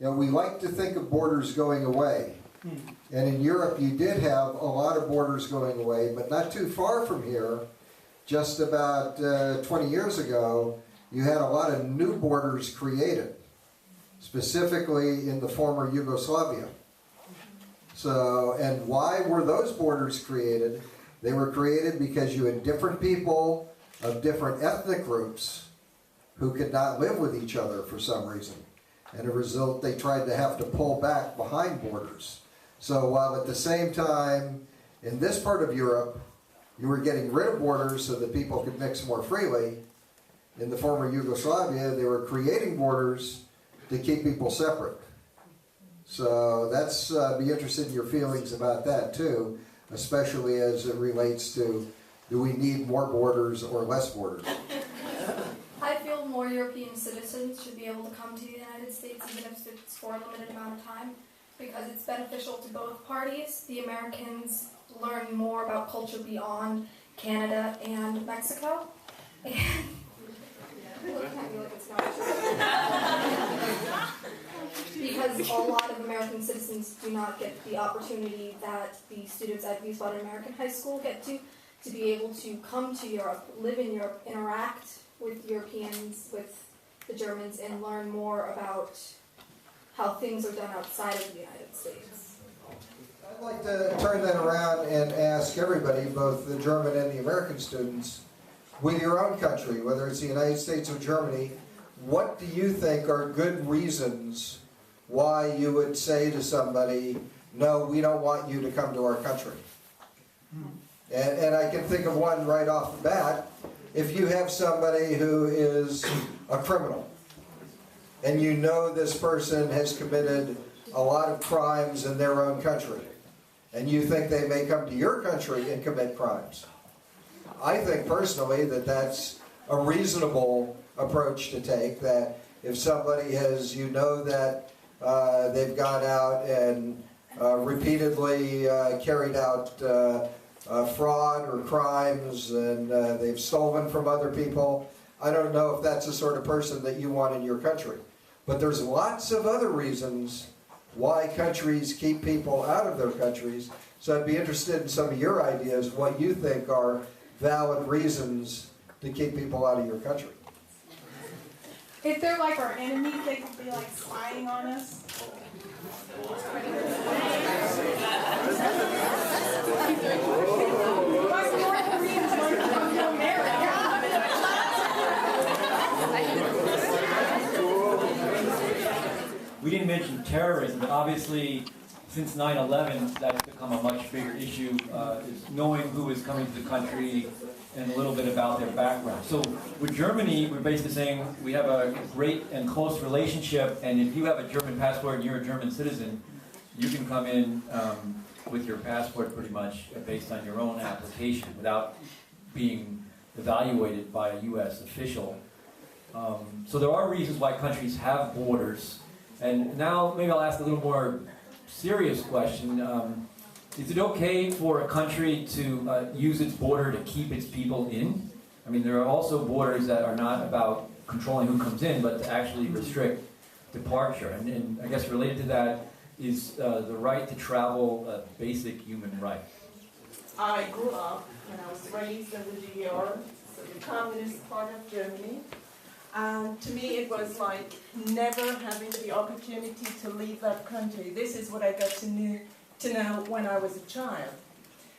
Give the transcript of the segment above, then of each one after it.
we like to think of borders going away. And in Europe, you did have a lot of borders going away, but not too far from here, just about 20 years ago, you had a lot of new borders created, specifically in the former Yugoslavia. So, and why were those borders created? They were created because you had different people of different ethnic groups who could not live with each other for some reason. And as a result, they tried to have to pull back behind borders. So while at the same time, in this part of Europe, you were getting rid of borders so that people could mix more freely, in the former Yugoslavia, they were creating borders to keep people separate. So that's, be interested in your feelings about that too, especially as it relates to, do we need more borders or less borders? I feel more European citizens should be able to come to the United States, even if it's for a limited amount of time, because it's beneficial to both parties. The Americans learn more about culture beyond Canada and Mexico. And look at me like it's not true. Because a lot of American citizens do not get the opportunity that the students at Wiesbaden High School get to be able to come to Europe, live in Europe, interact with Europeans, with the Germans, and learn more about how things are done outside of the United States. I'd like to turn that around and ask everybody, both the German and the American students, with your own country, whether it's the United States or Germany, what do you think are good reasons why you would say to somebody, no, we don't want you to come to our country? And I can think of one right off the bat. If you have somebody who is a criminal, and you know this person has committed a lot of crimes in their own country, and you think they may come to your country and commit crimes, I think personally that that's a reasonable approach to take, that if somebody has, you know that they've gone out and repeatedly carried out fraud or crimes, and they've stolen from other people, I don't know if that's the sort of person that you want in your country. But there's lots of other reasons why countries keep people out of their countries. So I'd be interested in some of your ideas, what you think are valid reasons to keep people out of your country. If they're like our enemies, they could be like spying on us. Like North Koreans learn to come to America. We didn't mention terrorism, but obviously since 9/11 that's become a much bigger issue, is knowing who is coming to the country and a little bit about their background. So with Germany, we're basically saying we have a great and close relationship, and if you have a German passport and you're a German citizen, you can come in with your passport pretty much based on your own application without being evaluated by a U.S. official. So there are reasons why countries have borders. And now maybe I'll ask a little more serious question. Is it okay for a country to use its border to keep its people in? I mean, there are also borders that are not about controlling who comes in, but to actually restrict departure. And I guess related to that is the right to travel a basic human right. I grew up and I was raised in the DDR, so the communist part of Germany. And to me it was like never having the opportunity to leave that country. This is what I got to know when I was a child.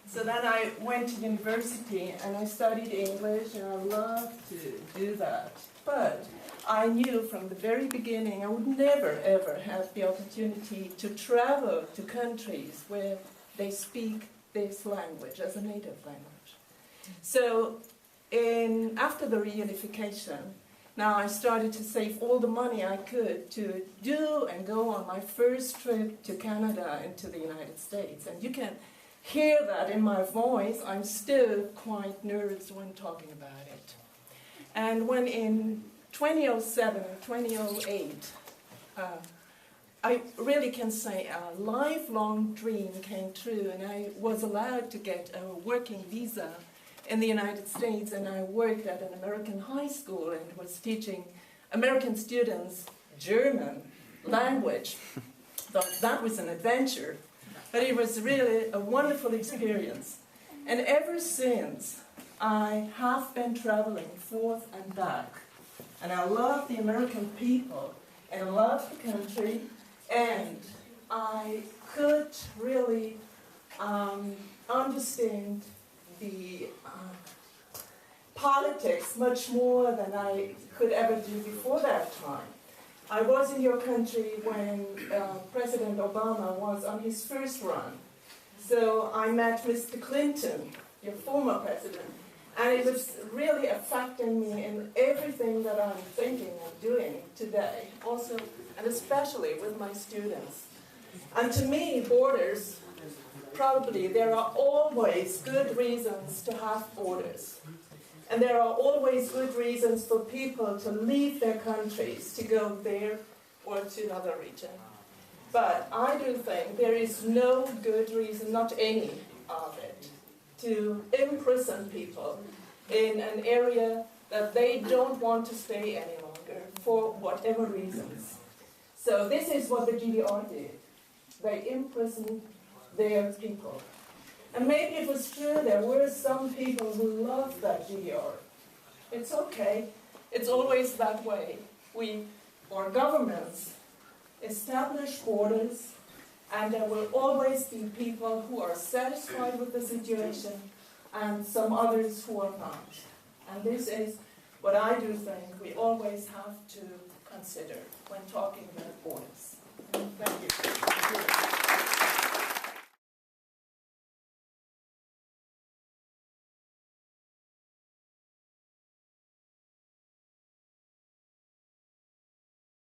So then I went to university and I studied English, and I loved to do that. But I knew from the very beginning I would never ever have the opportunity to travel to countries where they speak this language as a native language. So after the reunification, now I started to save all the money I could to do and go on my first trip to Canada and to the United States. And you can hear that in my voice. I'm still quite nervous when talking about it. And when in 2007 and 2008, I really can say a lifelong dream came true, and I was allowed to get a working visa in the United States, and I worked at an American high school and was teaching American students German. language. Thought that was an adventure, but it was really a wonderful experience. And ever since, I have been traveling forth and back. And I love the American people, and I love the country, and I could really understand the politics much more than I could ever do before that time. I was in your country when President Obama was on his first run. So I met Mr. Clinton, your former president, and it was really affecting me in everything that I'm thinking and doing today, also and especially with my students. And to me, borders, probably there are always good reasons to have borders. And there are always good reasons for people to leave their countries, to go there or to another region. But I do think there is no good reason, not any of it, to imprison people in an area that they don't want to stay any longer for whatever reasons. So this is what the GDR did. They imprisoned their people. And maybe it was true, there were some people who loved that GDR. It's okay. It's always that way. We, or governments, establish borders, and there will always be people who are satisfied with the situation and some others who are not. And this is what I do think we always have to consider when talking about borders.